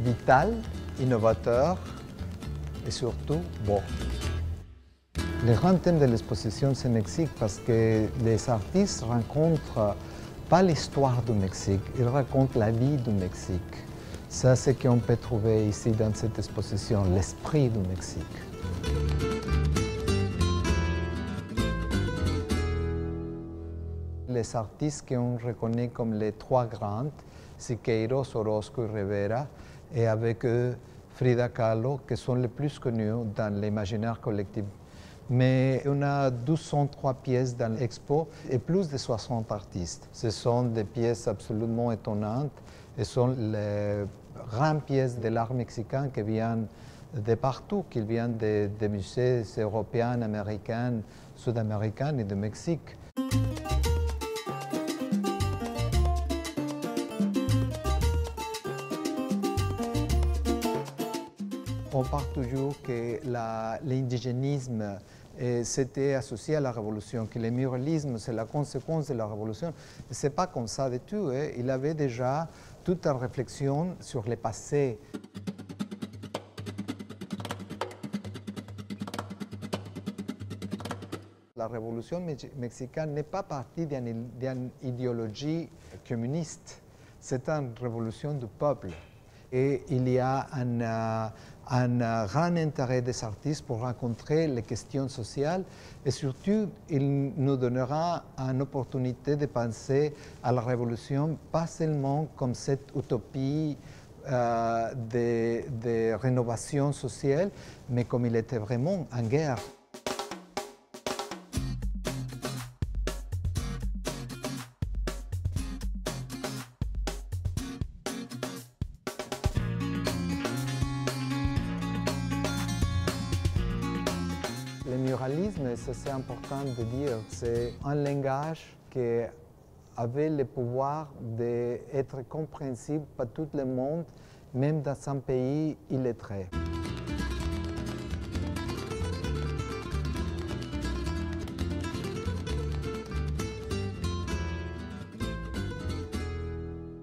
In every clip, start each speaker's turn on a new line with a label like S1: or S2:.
S1: vital, innovateur et surtout beau. Le grand thème de l'exposition, c'est le Mexique parce que les artistes rencontrent pas l'histoire du Mexique, ils racontent la vie du Mexique. Ça, c'est ce qu'on peut trouver ici dans cette exposition, l'esprit du Mexique. Les artistes qu'on reconnaît comme les trois grands, Siqueiros, Orozco et Rivera, et avec eux Frida Kahlo, qui sont les plus connus dans l'imaginaire collectif. Mais on a 203 pièces dans l'expo et plus de 60 artistes. Ce sont des pièces absolument étonnantes et sont les grandes pièces de l'art mexicain qui viennent de partout, qui viennent des musées européens, américains, sud-américains et du Mexique. On parle toujours que l'indigénisme c'était associé à la révolution, que le muralisme c'est la conséquence de la révolution. Ce n'est pas comme ça du tout. Il avait déjà toute une réflexion sur le passé. La révolution mexicaine n'est pas partie d'une idéologie communiste. C'est une révolution du peuple. Et il y a un grand intérêt des artistes pour rencontrer les questions sociales et surtout, il nous donnera une opportunité de penser à la révolution, pas seulement comme cette utopie de rénovation sociale, mais comme il était vraiment en guerre. Le muralisme, c'est important de dire, c'est un langage qui avait le pouvoir d'être compréhensible par tout le monde, même dans un pays illettré.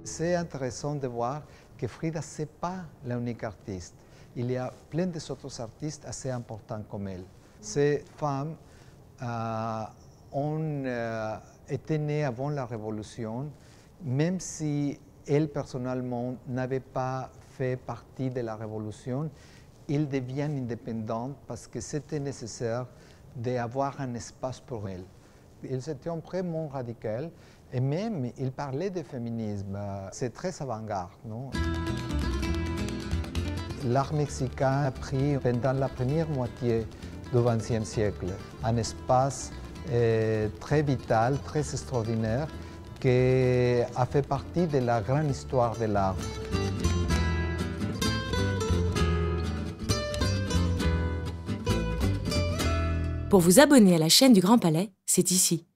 S1: C'est intéressant de voir que Frida, ce n'est pas l'unique artiste. Il y a plein d'autres artistes assez importants comme elle. Ces femmes ont été nées avant la Révolution, même si elles, personnellement, n'avaient pas fait partie de la Révolution, elles deviennent indépendantes parce que c'était nécessaire d'avoir un espace pour elles. Elles étaient vraiment radicales et même ils parlaient de féminisme. C'est très avant-garde, non? L'art mexicain a pris pendant la première moitié du XXe siècle un espace très vital, très extraordinaire, qui a fait partie de la grande histoire de l'art.
S2: Pour vous abonner à la chaîne du Grand Palais, c'est ici.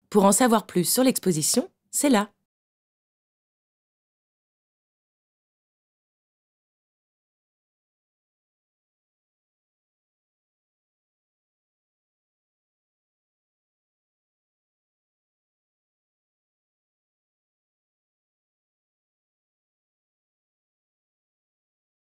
S2: Pour en savoir plus sur l'exposition, c'est là.